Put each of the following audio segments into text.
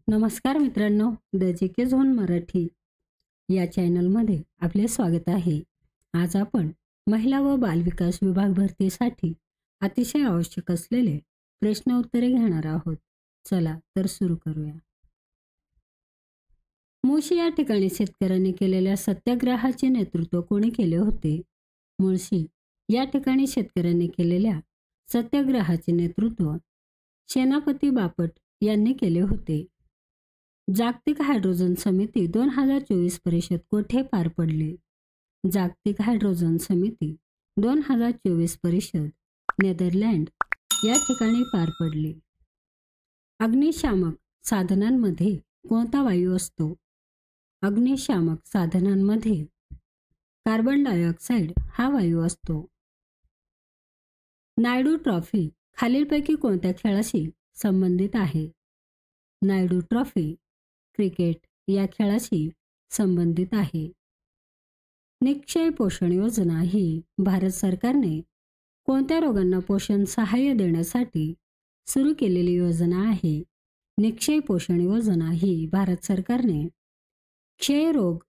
नमस्कार मित्रांनो, द जे झोन मराठी या चॅनलमध्ये आपले स्वागत आहे. आज आपण महिला व बालविकास विभाग भरतीसाठी अतिशय आवश्यक असलेले प्रश्न उत्तरे घेणार आहोत. चला तर सुरू करूया. मुळशी या ठिकाणी शेतकऱ्यांनी केलेल्या सत्याग्रहाचे नेतृत्व कोणी केले होते? मुळशी या ठिकाणी शेतकऱ्यांनी केलेल्या सत्याग्रहाचे नेतृत्व सेनापती बापट यांनी केले होते. जागतिक हायड्रोजन समिती 2024 परिषद कोठे पार पडली? जागतिक हायड्रोजन समिती 2024 परिषद नेदरलँड या ठिकाणी पार पडली. अग्निशामक साधनांमध्ये कोणता वायू असतो? अग्निशामक साधनांमध्ये कार्बन डायऑक्साईड हा वायू असतो. नायडू ट्रॉफी खालीलपैकी कोणत्या खेळाशी संबंधित आहे? नायडू ट्रॉफी क्रिकेट या खेळाशी संबंधित आहे. निक्षय पोषण योजना ही भारत सरकारने कोणत्या रोगांना पोषण सहाय्य देण्यासाठी सुरू केलेली योजना आहे? निक्षय पोषण योजना ही भारत सरकारने क्षयरोग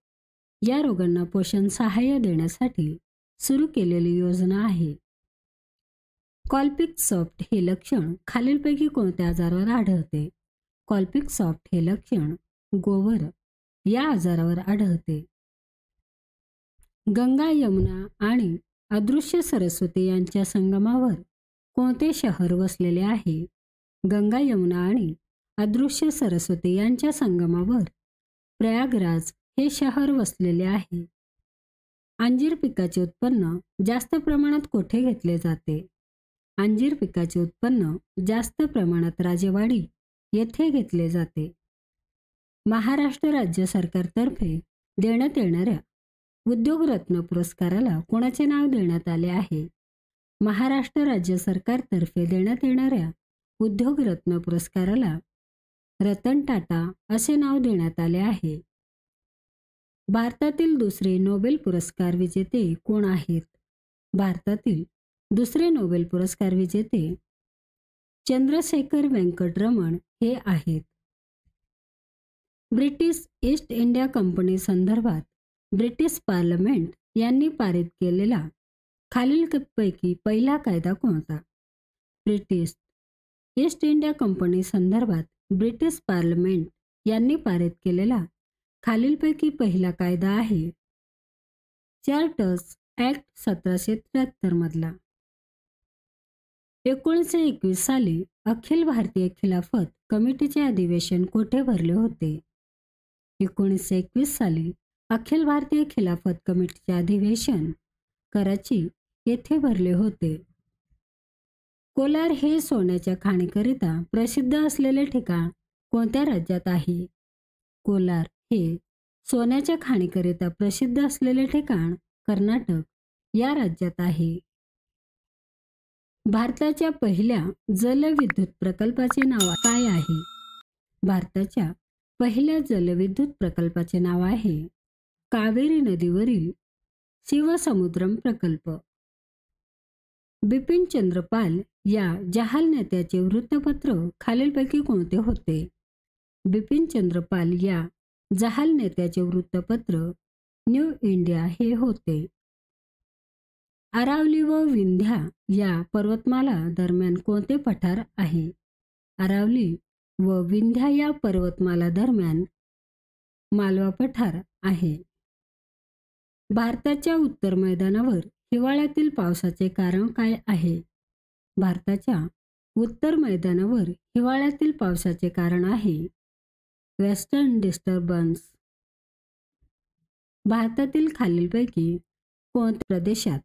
या रोगांना पोषण सहाय्य देण्यासाठी सुरू केलेली योजना आहे. कॉलपिक सॉफ्ट हे लक्षण खालीलपैकी कोणत्या आजारावर आढळते? कॉलपिक सॉफ्ट हे लक्षण गोवर या आजारावर आढळते. गंगा यमुना आणि अदृश्य सरस्वती यांच्या संगमावर कोणते शहर वसलेले आहे? गंगा यमुना आणि अदृश्य सरस्वती यांच्या संगमावर प्रयागराज हे शहर वसलेले आहे. अंजीर पिकाचे उत्पन्न जास्त प्रमाणात कोठे घेतले जाते? अंजीर पिकाचे उत्पन्न जास्त प्रमाणात राजेवाडी येथे घेतले जाते. महाराष्ट्र राज्य सरकारतर्फे देण्यात येणाऱ्या उद्योगरत्न पुरस्काराला कोणाचे नाव देण्यात आले आहे? महाराष्ट्र राज्य सरकारतर्फे देण्यात येणाऱ्या उद्योगरत्न पुरस्काराला रतन टाटा असे नाव देण्यात आले आहे. भारतातील दुसरे नोबेल पुरस्कार विजेते कोण आहेत? भारतातील दुसरे नोबेल पुरस्कार विजेते चंद्रशेखर वेंकटरमण हे आहेत. ब्रिटिश ईस्ट इंडिया कंपनी संदर्भात ब्रिटिश पार्लमेंट यांनी पारित केलेला खालीलपैकी पहिला कायदा कोणता? ब्रिटिश ईस्ट इंडिया कंपनी संदर्भात ब्रिटिश पार्लमेंट यांनी पारित केलेला खालीलपैकी पहिला कायदा आहे चार्टर्स ॲक्ट 1773 मधला. 1921 साली अखिल भारतीय खिलाफत कमिटीचे अधिवेशन कोठे भरले होते? 1921 साली अखिल भारतीय खिलाफत कमिटीचे अधिवेशन कराची येथे भरले होते. कोलार हे सोन्याच्या खाणीकरिता प्रसिद्ध असलेले ठिकाण कोणत्या राज्यात आहे? कोलार हे सोन्याच्या खाणीकरिता प्रसिद्ध असलेले ठिकाण कर्नाटक या राज्यात आहे. भारताच्या पहिल्या जलविद्युत प्रकल्पाचे नाव काय आहे? भारताच्या पहिल्या जलविद्युत प्रकल्पाचे नाव आहे कावेरी नदीवरील शिवसमुद्रम प्रकल्प. बिपिन चंद्र पाल या जहाल नेत्याचे वृत्तपत्र खालीलपैकी कोणते होते? बिपिन चंद्र पाल या जहाल नेत्याचे वृत्तपत्र न्यू इंडिया हे होते. अरावली व विंध्या या पर्वतमाला दरम्यान कोणते पठार आहे? अरावली व विंध्या या पर्वतमाला दरम्यान मालवा पठार आहे. भारताच्या उत्तर मैदानावर हिवाळ्यातील पावसाचे कारण काय आहे? भारताच्या उत्तर मैदानावर हिवाळ्यातील पावसाचे कारण आहे वेस्टर्न डिस्टर्बन्स. भारतातील खालीलपैकी कोणत्या प्रदेशात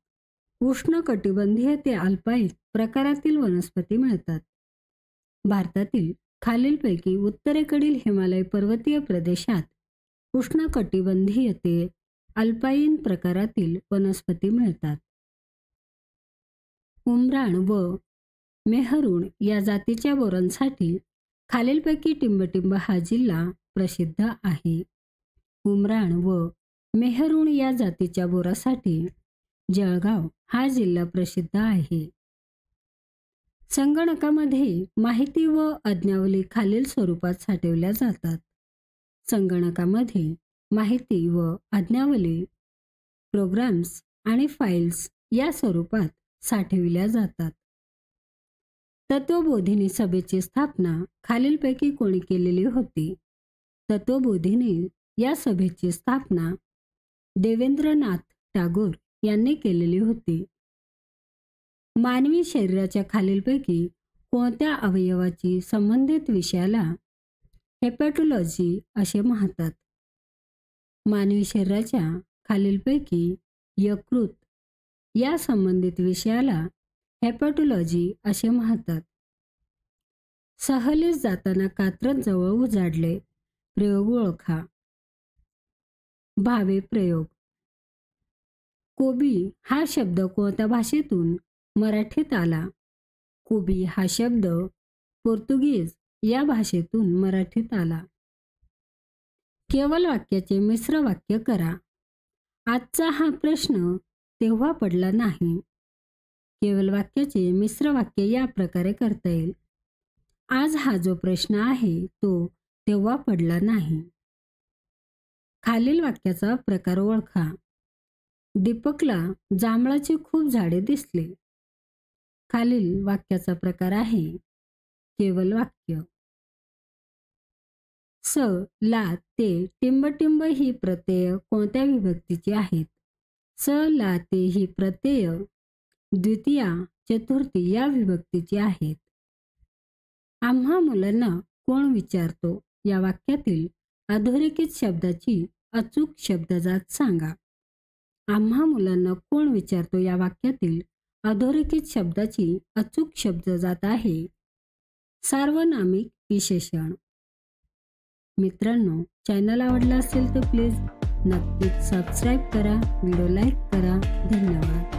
उष्णकटिबंधीय ते अल्पाईन प्रकारातील वनस्पती मिळतात? भारतातील खालीलपैकी उत्तरेकडील हिमालय पर्वतीय प्रदेशात उष्णकटिबंधीय ते अल्पाईन प्रकारातील वनस्पती मिळतात. उमराण व मेहरुण या जातीच्या बोरांसाठी खालीलपैकी टिंबटिंब हा जिल्हा प्रसिद्ध आहे. उमराण व मेहरुण या जातीच्या बोरासाठी जळगाव हा जिल्हा प्रसिद्ध आहे. संगणकामध्ये माहिती व आज्ञावली खालील स्वरूपात साठवल्या जातात. संगणकामध्ये माहिती व आज्ञावली, प्रोग्राम्स आणि फाईल्स या स्वरूपात साठविल्या जातात. तत्वबोधिनी सभेची स्थापना खालीलपैकी कोणी केलेली होती? तत्वबोधिनी या सभेची स्थापना देवेंद्रनाथ टागोर यांनी केलेली होती. मानवी शरीराच्या खालीलपैकी कोणत्या अवयवाची संबंधित विषयाला हेपॅटॉलॉजी असे म्हणतात? मानवी शरीराच्या खालीलपैकी यकृत या संबंधित विषयाला हेपॅटॉलॉजी असे म्हणतात. सहलीस जाताना कात्रज जवळ उजाडले. प्रयोग ओळखा. भावे प्रयोग. कोबी हा शब्द कोणत्या भाषेतून मराठीत आला? कोबी हा शब्द पोर्तुगीज या भाषेतून मराठीत आला. केवल वाक्याचे मिश्र वाक्य करा. आजचा हा प्रश्न तेव्हा पडला नाही. केवल वाक्याचे मिश्र वाक्य या प्रकारे करता येईल. आज हा जो प्रश्न आहे तो तेव्हा पडला नाही. खालील वाक्याचा प्रकार ओळखा. दीपकला जांभळाची खूप झाडे दिसली. खालील वाक्याचा प्रकार आहे केवल वाक्य. स, ला, ते, टिंब टिंब ही प्रत्यय कोणत्या विभक्तीची आहेत? स, ला, ते ही प्रत्यय द्वितीया, चतुर्थी या विभक्तीची आहेत. आम्हा मुलांना कोण विचारतो या वाक्यातील अधोरेखित शब्दाची अचूक शब्दजात सांगा. आम्हा मुलांना कोण विचारतो या वाक्यातील अधोरेखित शब्दाची अचूक शब्दजात आहे सार्वनामिक विशेषण. मित्रांनो, चॅनल आवडला असेल तर प्लीज नक्कीच सबस्क्राईब करा, व्हिडिओ लाईक करा. धन्यवाद.